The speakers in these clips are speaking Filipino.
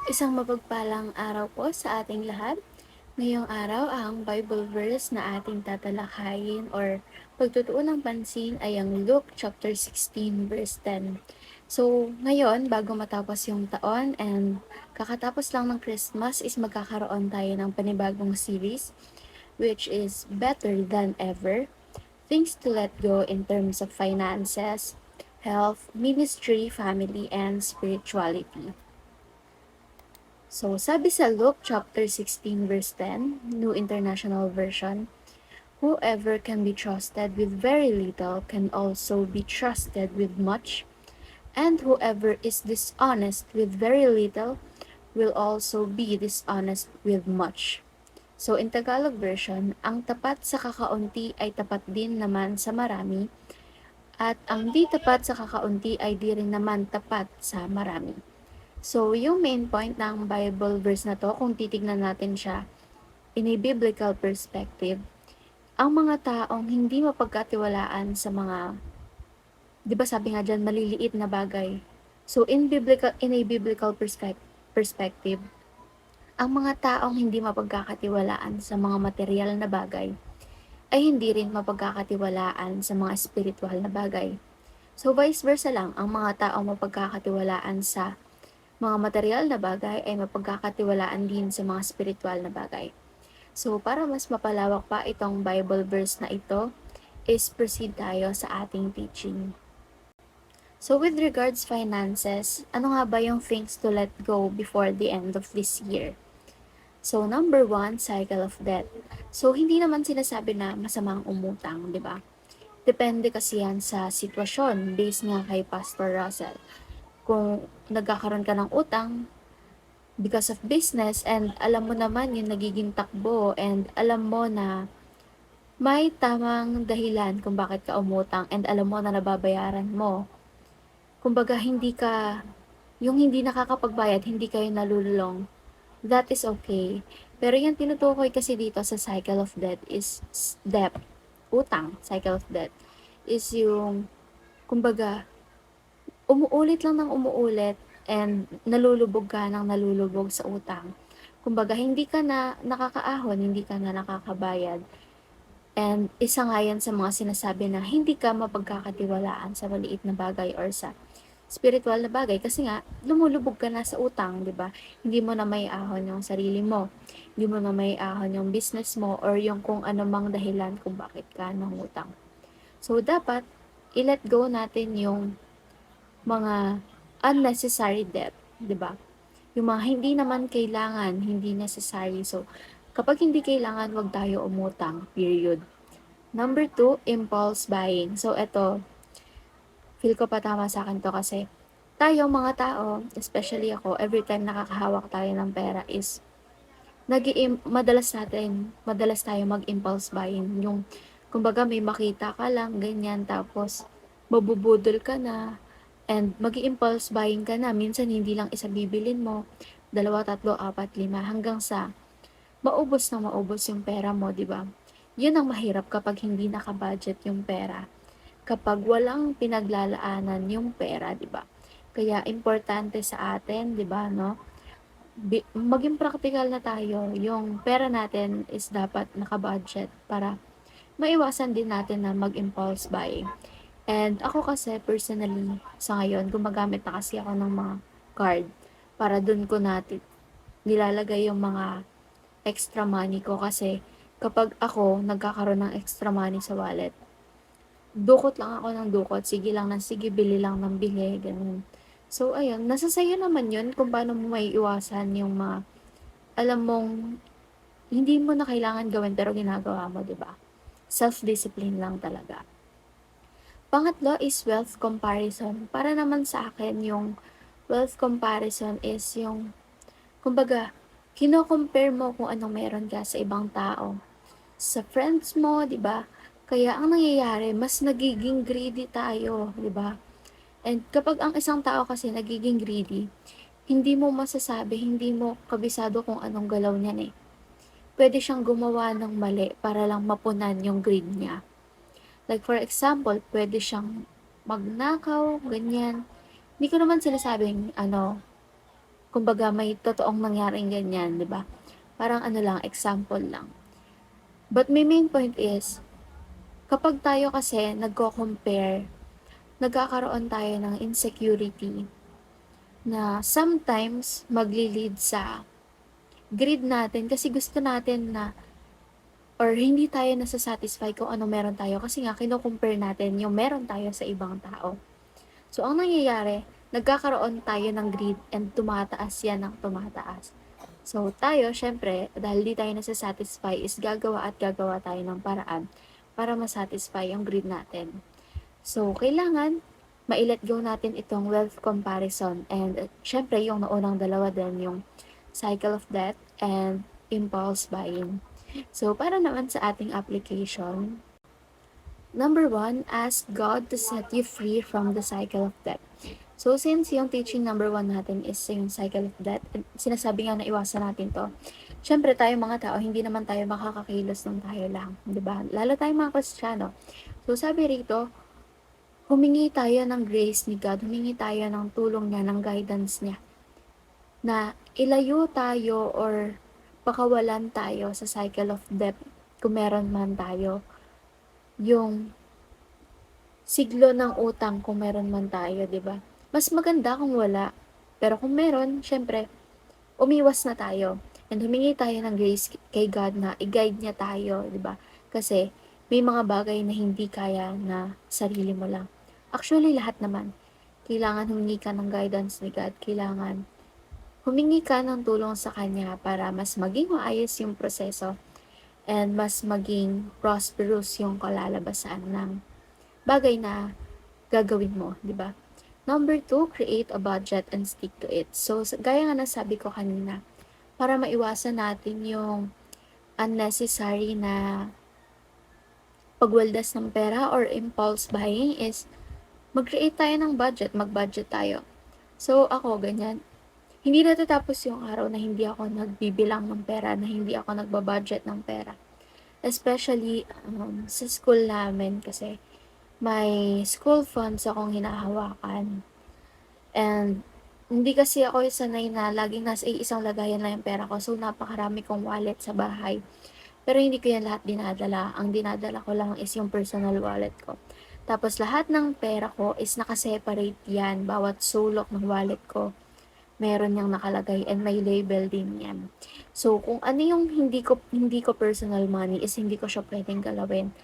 Isang mapagpalang araw po sa ating lahat. Ngayong araw, ang Bible verse na ating tatalakayin or pagtutuon ng pansin ay ang Luke chapter 16 verse 10. So, ngayon, bago matapos yung taon and kakatapos lang ng Christmas is magkakaroon tayo ng panibagong series which is Better Than Ever. Things to let go in terms of finances, health, ministry, family, and spirituality. So, sabi sa Luke chapter 16 verse 10, New International Version, whoever can be trusted with very little can also be trusted with much, and whoever is dishonest with very little will also be dishonest with much. So, in Tagalog version, ang tapat sa kakaunti ay tapat din naman sa marami, at ang di tapat sa kakaunti ay di rin naman tapat sa marami. So, yung main point ng Bible verse na to, kung titignan natin siya in a biblical perspective, ang mga taong hindi mapagkatiwalaan sa mga, di ba sabi nga dyan, maliliit na bagay. So, in a biblical perspective, ang mga taong hindi mapagkakatiwalaan sa mga material na bagay ay hindi rin mapagkakatiwalaan sa mga spiritual na bagay. So, vice versa lang, ang mga taong mapagkakatiwalaan sa mga material na bagay ay mapagkakatiwalaan din sa mga spiritual na bagay. So, para mas mapalawak pa itong Bible verse na ito, is proceed tayo sa ating teaching. So, with regards finances, ano nga ba yung things to let go before the end of this year? So, number one, cycle of debt. So, hindi naman sinasabi na masamang umutang, di ba? Depende kasi yan sa sitwasyon, based nga kay Pastor Russell. Kung nagkakaroon ka ng utang because of business and alam mo naman yung nagiging takbo and alam mo na may tamang dahilan kung bakit ka umutang and alam mo na nababayaran mo. Kumbaga yung hindi nakakapagbayad, hindi kayo nalululong, that is okay. Pero yung tinutukoy kasi dito sa cycle of debt is debt, utang, cycle of debt, is yung, kumbaga, umuulit lang ng umuulit and nalulubog ka ng nalulubog sa utang. Kumbaga, hindi ka na nakakaahon, hindi ka na nakakabayad. And isa nga yan sa mga sinasabi na hindi ka mapagkakatiwalaan sa maliit na bagay or sa spiritual na bagay kasi nga lumulubog ka na sa utang, 'di ba? Hindi mo na may ahon yung sarili mo. Hindi mo na may ahon yung business mo or yung kung ano mang dahilan kung bakit ka nangutang. So dapat i-let go natin yung mga unnecessary debt, 'di ba? Yung mga hindi naman kailangan, hindi necessary. So kapag hindi kailangan, wag tayo umutang, period. Number two, impulse buying. So eto, feel ko pa tama sa akin to kasi tayo mga tao, especially ako, every time nakakahawak tayo ng pera is madalas tayo mag-impulse buying. Yung, kumbaga may makita ka lang, ganyan, tapos mabubudol ka na, and mag-impulse buying ka na. Minsan hindi lang isa bibilin mo, dalawa, tatlo, apat, lima, hanggang sa maubos na maubos yung pera mo, di ba? Yun ang mahirap kapag hindi nakabudget yung pera. Kapag walang pinaglalaanan yung pera, di ba? Kaya importante sa atin, di ba, no? Maging practical na tayo. Yung pera natin is dapat naka-budget para maiwasan din natin na mag-impulse buying. And ako kasi personally, sa ngayon, gumagamit na kasi ako ng mga card para dun ko natin nilalagay yung mga extra money ko kasi kapag ako nagkakaroon ng extra money sa wallet, dukot lang ako ng dukot, sige lang ng sige, bili lang ng bili, ganun. So, ayun, nasa sayo naman yun kung paano mo maiiwasan yung mga, alam mong, hindi mo na kailangan gawin pero ginagawa mo, di ba? Self-discipline lang talaga. Pangatlo is wealth comparison. Para naman sa akin, yung wealth comparison is yung, kumbaga, kino-compare mo kung anong meron ka sa ibang tao. Sa friends mo, di ba? Kaya ang nangyayari, mas nagiging greedy tayo, di ba? And kapag ang isang tao kasi nagiging greedy, hindi mo masasabi, hindi mo kabisado kung anong galaw niyan eh. Pwede siyang gumawa ng mali para lang mapunan yung greed niya. Like for example, pwede siyang magnakaw, ganyan. Hindi ko naman sinasabing, kumbaga may totoong nangyaring ganyan, 'di ba? Parang ano lang, example lang. But my main point is, kapag tayo kasi nagko-compare, nagkakaroon tayo ng insecurity na sometimes magli-lead sa greed natin kasi gusto natin na or hindi tayo nasa-satisfy kung ano meron tayo kasi nga kino-compare natin yung meron tayo sa ibang tao. So, ang nangyayari, nagkakaroon tayo ng greed and tumataas yan ng tumataas. So, tayo, syempre, dahil di tayo nasa-satisfy, is gagawa at gagawa tayo ng paraan para masatisfy yung greed natin. So, kailangan ma-let go natin itong wealth comparison and syempre, yung naunang dalawa din, yung cycle of debt and impulse buying. So, para naman sa ating application, number 1, ask God to set you free from the cycle of debt. So, since yung teaching number 1 natin is yung cycle of debt, sinasabi nga na iwasan natin to. Siyempre, tayo mga tao, hindi naman tayo makakakilos ng tayo lang. 'Di ba? Lalo tayo mga Kristiyano. So, sabi rito, humingi tayo ng grace ni God, humingi tayo ng tulong niya, ng guidance niya, na ilayo tayo or pakawalan tayo sa cycle of debt kung meron man tayo. Yung siglo ng utang kung meron man tayo, 'di ba? Mas maganda kung wala. Pero kung meron, syempre, umiwas na tayo. And humingi tayo ng grace kay God na i-guide niya tayo, 'di ba? Kasi may mga bagay na hindi kaya na sarili mo lang. Actually, lahat naman. Kailangan humingi ka ng guidance ni God. Kailangan humingi ka ng tulong sa Kanya para mas maging maayos yung proseso and mas maging prosperous yung kalalabasan ng bagay na gagawin mo, di ba? Number 2, create a budget and stick to it. So, gaya nga nasabi ko kanina, para maiwasan natin yung unnecessary na pagwaldas ng pera or impulse buying is mag-create tayo ng budget, mag-budget tayo. So, ako, ganyan. Hindi natatapos yung araw na hindi ako nagbibilang ng pera, na hindi ako nagbabudget ng pera. Especially sa school namin kasi may school funds akong hinahawakan. And hindi kasi ako sanay na laging nasa isang lagayan lang yung pera ko. So, napakarami kong wallet sa bahay. Pero hindi ko yan lahat dinadala. Ang dinadala ko lang is yung personal wallet ko. Tapos lahat ng pera ko is nakaseparate yan. Bawat sulok ng wallet ko, meron yang nakalagay and may label din yan. So, kung ano yung hindi ko personal money is hindi ko siya pwedeng galawin.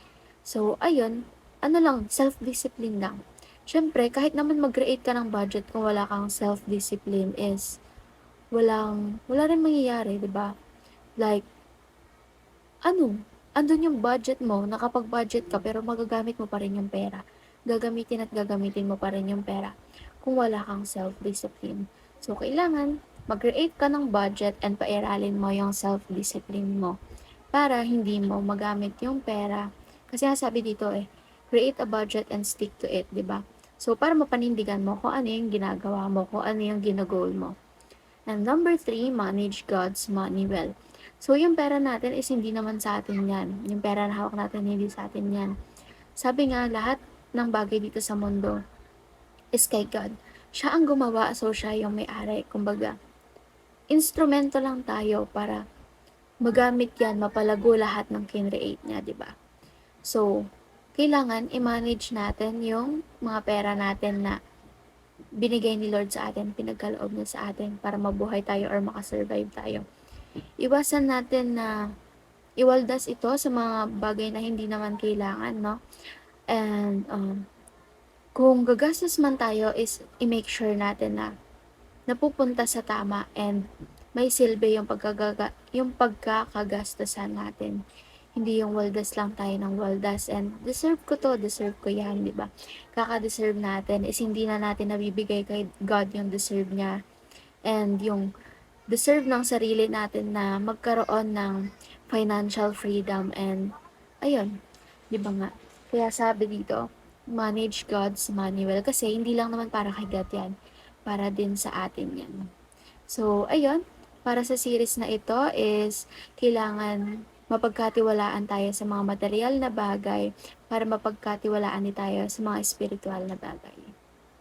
So, ayun, ano lang, self-discipline lang. Siyempre, kahit naman mag-create ka ng budget kung wala kang self-discipline is wala rin mangyayari, 'di ba? Like, andun yung budget mo, nakapag-budget ka pero magagamit mo pa rin yung pera. Gagamitin at gagamitin mo pa rin yung pera kung wala kang self-discipline. So, kailangan mag-create ka ng budget and pairalin mo yung self-discipline mo para hindi mo magamit yung pera. Kasi nga sabi dito create a budget and stick to it, di ba? So, para mapanindigan mo kung ano yung ginagawa mo, kung ano yung ginagol mo. And number 3, manage God's money well. So, yung pera natin is hindi naman sa atin yan. Yung pera na hawak natin, hindi sa atin yan. Sabi nga, lahat ng bagay dito sa mundo is kay God. Siya ang gumawa, so siya yung may-ari. Kumbaga, instrumento lang tayo para magamit yan, mapalago lahat ng kinreate niya, di ba? So, kailangan i-manage natin yung mga pera natin na binigay ni Lord sa atin, pinagkaloob niya sa atin para mabuhay tayo or makasurvive tayo. Iwasan natin na iwaldas ito sa mga bagay na hindi naman kailangan, no? And kung gagastos man tayo is i-make sure natin na napupunta sa tama and may silbi yung pagkakagastusan natin. Hindi yung waldas lang tayo ng waldas and deserve ko to, deserve ko yan, di ba? Kaka-deserve natin is hindi na natin nabibigay kay God yung deserve niya and yung deserve ng sarili natin na magkaroon ng financial freedom and ayun, di ba nga? Kaya sabi dito, manage God's money well kasi hindi lang naman para kay God yan, para din sa atin yan. So, ayun, para sa series na ito is kailangan mapagkatiwalaan tayo sa mga material na bagay para mapagkatiwalaan din tayo sa mga spiritual na bagay.